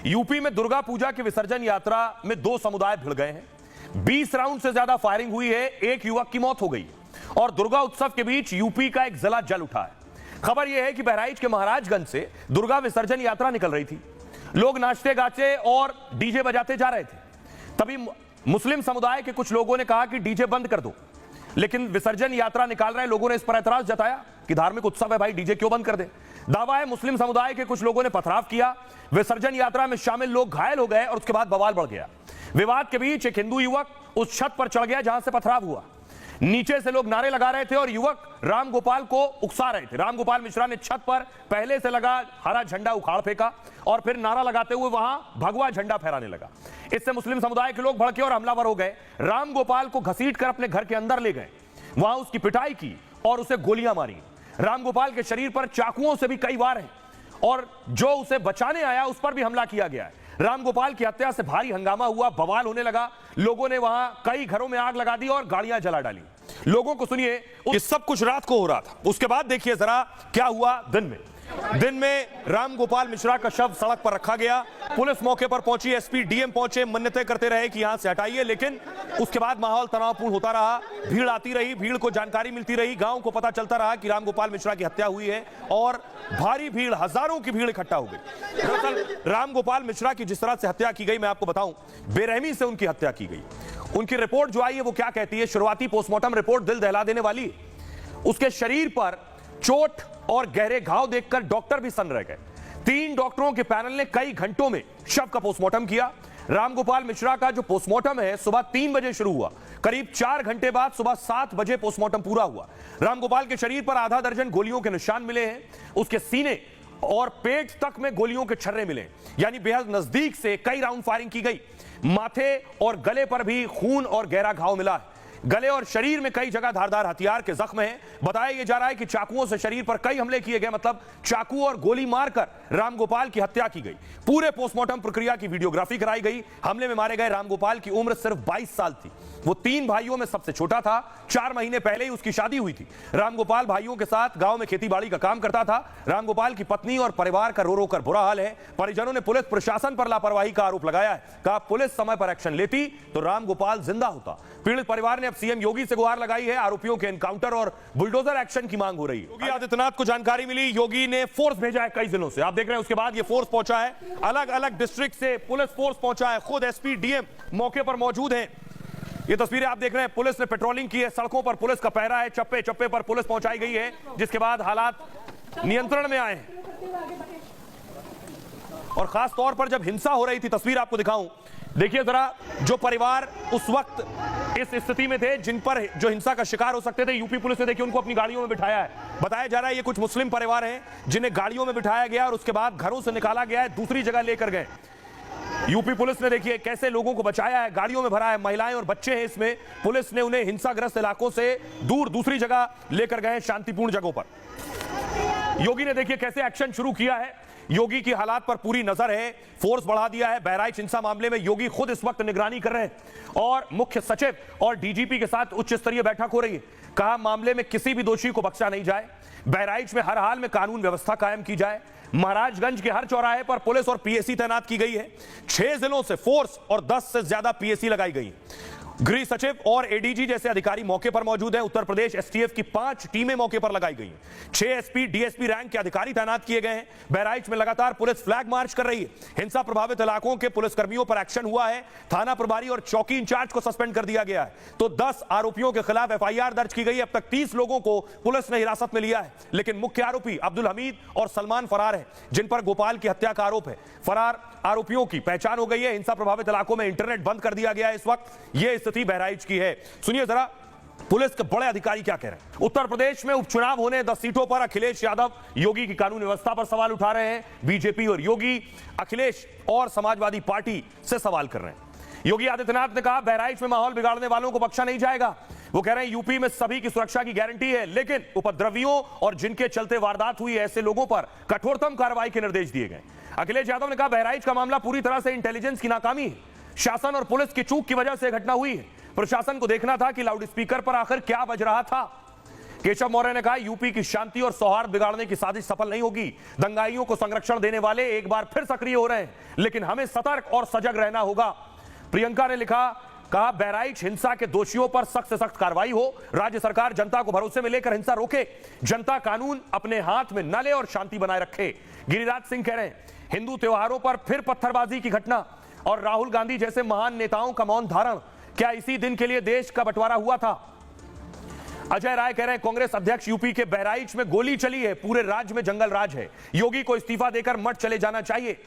UP में दुर्गा पूजा की विसर्जन यात्रा में दो समुदाय भिड़ गए हैं। 20 राउंड से ज्यादा फायरिंग हुई है, एक युवक की मौत हो गई और दुर्गा उत्सव के बीच यूपी का एक जिला जल उठा है। खबर यह है कि बहराइच के महाराजगंज से दुर्गा विसर्जन यात्रा निकल रही थी। लोग नाचते गाते और डीजे बजाते जा रहे थे। तभी मुस्लिम समुदाय के कुछ लोगों ने कहा कि डीजे बंद कर दो, लेकिन विसर्जन यात्रा निकाल रहे लोगों ने इस पर ऐतराज जताया कि धार्मिक उत्सव है भाई, डीजे क्यों बंद कर दे। दावा है मुस्लिम समुदाय के कुछ लोगों ने पथराव किया, विसर्जन यात्रा में शामिल लोग घायल हो गए और उसके बाद बवाल बढ़ गया। विवाद के बीच एक हिंदू युवक उस छत पर चढ़ गया जहां से पथराव हुआ। नीचे से लोग नारे लगा रहे थे और युवक राम गोपाल को उकसा रहे थे। राम गोपाल मिश्रा ने छत पर पहले से लगा हरा झंडा उखाड़ फेंका और फिर नारा लगाते हुए वहां भगवा झंडा फहराने लगा। इससे मुस्लिम समुदाय के लोग भड़के और हमलावर हो गए। राम गोपाल को घसीटकर अपने घर के अंदर ले गए, वहां उसकी पिटाई की और उसे गोलियां मारी। राम गोपाल के शरीर पर चाकुओं से भी कई वार हैं और जो उसे बचाने आया उस पर भी हमला किया गया है। राम गोपाल की हत्या से भारी हंगामा हुआ, बवाल होने लगा। लोगों ने वहां कई घरों में आग लगा दी और गाड़ियां जला डाली। लोगों को सुनिए, ये सब कुछ रात को हो रहा था। उसके बाद देखिए जरा क्या हुआ दिन में राम गोपाल मिश्रा का शव सड़क पर रखा गया। पुलिस मौके पर पहुंची, एसपी डीएम पहुंचे, मन्नतें करते रहे कि यहां से हटाइए, लेकिन उसके बाद माहौल तनावपूर्ण होता रहा। भीड़ आती रही, भीड़ को जानकारी मिलती रही, गांव को पता चलता रहा कि राम गोपाल मिश्रा की हत्या हुई है और भारी भीड़, हजारों की भीड़ इकट्ठा हो गई। दरअसल राम गोपाल मिश्रा की जिस तरह से हत्या की गई, मैं आपको बताऊं, बेरहमी से उनकी हत्या की गई। उनकी रिपोर्ट जो आई है वो क्या कहती है? शुरुआती पोस्टमार्टम रिपोर्ट दिल दहला देने वाली है। उसके शरीर पर चोट और गहरे घाव देखकर डॉक्टर भी सन्न रह गए। 3 डॉक्टरों के पैनल ने कई घंटों में शव का पोस्टमार्टम किया। राम गोपाल मिश्रा का जो पोस्टमार्टम है सुबह 3 बजे शुरू हुआ, करीब 4 घंटे बाद सुबह 7 बजे पोस्टमार्टम पूरा हुआ। राम गोपाल के शरीर पर आधा दर्जन गोलियों के निशान मिले हैं। उसके सीने और पेट तक में गोलियों के छर्रे मिले, यानी बेहद नजदीक से कई राउंड फायरिंग की गई। माथे और गले पर भी खून और गहरा घाव मिला है। गले और शरीर में कई जगह धारदार हथियार के जख्म हैं। बताया यह जा रहा है कि चाकुओं से शरीर पर कई हमले किए गए, मतलब चाकू और गोली मारकर राम गोपाल की हत्या की गई। पूरे पोस्टमार्टम प्रक्रिया की वीडियोग्राफी कराई गई। हमले में मारे गए राम गोपाल की उम्र सिर्फ 22 साल थी। वो 3 भाइयों में सबसे छोटा था। 4 महीने पहले ही उसकी शादी हुई थी। राम गोपाल भाइयों के साथ गांव में खेतीबाड़ी का काम करता था। राम गोपाल की पत्नी और परिवार का रो रो कर बुरा हाल है। परिजनों ने पुलिस प्रशासन पर लापरवाही का आरोप लगाया है। कहा पुलिस समय पर एक्शन लेती तो राम गोपाल जिंदा होता। पीड़ित परिवार ने अब सीएम योगी से गुहार लगाई है। आरोपियों के एनकाउंटर और बुलडोजर एक्शन की मांग हो रही है। योगी आदित्यनाथ को जानकारी मिली, योगी ने फोर्स भेजा है कई जिलों से। आप देख रहे हैं उसके बाद ये फोर्स पहुंचा है, अलग अलग डिस्ट्रिक्ट से पुलिस फोर्स पहुंचा है। खुद एसपी डीएम मौके पर मौजूद हैं। ये तस्वीरें आप देख रहे हैं, पुलिस ने पेट्रोलिंग की है, सड़कों पर पुलिस का पहरा है, चप्पे चप्पे पर पुलिस पहुंचाई गई है, जिसके बाद हालात नियंत्रण में आए हैं। और खास तौर पर जब हिंसा हो रही थी, तस्वीर आपको दिखाऊं, देखिए जरा, जो परिवार उस वक्त इस स्थिति में थे जिन पर जो हिंसा का शिकार हो सकते थे, यूपी पुलिस ने देखिए उनको अपनी गाड़ियों में बिठाया है। बताया जा रहा है ये कुछ मुस्लिम परिवार हैं जिन्हें गाड़ियों में बिठाया गया और उसके बाद घरों से निकाला गया है, दूसरी जगह लेकर गए। यूपी पुलिस ने देखिए कैसे लोगों को बचाया है, गाड़ियों में भरा है, महिलाएं और बच्चे हैं इसमें। पुलिस ने उन्हें हिंसाग्रस्त इलाकों से दूर दूसरी जगह लेकर गए, शांतिपूर्ण जगहों पर। योगी ने देखिए कैसे एक्शन शुरू किया है। योगी की हालात पर पूरी नजर है, फोर्स बढ़ा दिया है। बहराइच हिंसा मामले में योगी खुद इस वक्त निगरानी कर रहे हैं और मुख्य सचिव और डीजीपी के साथ उच्च स्तरीय बैठक हो रही है। कहा मामले में किसी भी दोषी को बख्शा नहीं जाए। बहराइच में हर हाल में कानून व्यवस्था कायम की जाए। महाराजगंज के हर चौराहे पर पुलिस और पीएसी तैनात की गई है। 6 जिलों से फोर्स और 10 से ज्यादा पीएसी लगाई गई। गृह सचिव और एडीजी जैसे अधिकारी मौके पर मौजूद हैं। उत्तर प्रदेश एसटीएफ की 5 टीमें मौके पर लगाई गई हैं। 6 एसपी डीएसपी रैंक के अधिकारी तैनात किए गए हैं। बहराइच में लगातार पुलिस फ्लैग मार्च कर रही है। हिंसा प्रभावित इलाकों के पुलिसकर्मियों पर एक्शन हुआ है। थाना प्रभारी और चौकी इंचार्ज को सस्पेंड कर दिया गया है। तो 10 आरोपियों के खिलाफ एफआईआर दर्ज की गई। अब तक 30 लोगों को पुलिस ने हिरासत में लिया है, लेकिन मुख्य आरोपी अब्दुल हमीद और सलमान फरार है, जिन पर गोपाल की हत्या का आरोप है। फरार आरोपियों की पहचान हो गई है। हिंसा प्रभावित इलाकों में इंटरनेट बंद कर दिया गया है। इस वक्त यह स्थिति बहराइच की है। सुनिए जरा पुलिस के बड़े अधिकारी क्या कह रहे हैं। उत्तर प्रदेश में उपचुनाव होने 10 सीटों पर अखिलेश यादव योगी की कानून व्यवस्था पर सवाल उठा रहे हैं। बीजेपी और योगी अखिलेश और समाजवादी पार्टी से सवाल कर रहे हैं। योगी आदित्यनाथ ने कहा बहराइच में माहौल बिगाड़ने वालों को बख्शा नहीं जाएगा। वो कह रहे हैं यूपी में सभी की सुरक्षा की गारंटी है, लेकिन उपद्रवियों और जिनके चलते वारदात हुई ऐसे लोगों पर कठोरतम कार्रवाई के निर्देश दिए गए। अखिलेश यादव ने कहा बहराइच का मामला पूरी तरह से इंटेलिजेंस की नाकामी है। शासन और पुलिस की चूक की वजह से घटना हुई है। प्रशासन को देखना था कि लाउड स्पीकर पर आखिर क्या बज रहा था। केशव मौर्य ने कहा यूपी की शांति और सौहार्द बिगाड़ने की साजिश सफल नहीं होगी। दंगाइयों को संरक्षण देने वाले एक बार फिर सक्रिय हो रहे हैं, लेकिन हमें सतर्क और सजग रहना होगा। प्रियंका ने कहा बहराइच हिंसा के दोषियों पर सख्त से सख्त कार्रवाई हो। राज्य सरकार जनता को भरोसे में लेकर हिंसा रोके, जनता कानून अपने हाथ में न ले और शांति बनाए रखे। गिरिराज सिंह कह रहे हैं हिंदू त्योहारों पर फिर पत्थरबाजी की घटना और राहुल गांधी जैसे महान नेताओं का मौन धारण, क्या इसी दिन के लिए देश का बंटवारा हुआ था? अजय राय कह रहे हैं कांग्रेस अध्यक्ष यूपी के बहराइच में गोली चली है, पूरे राज्य में जंगल राज है, योगी को इस्तीफा देकर मठ चले जाना चाहिए।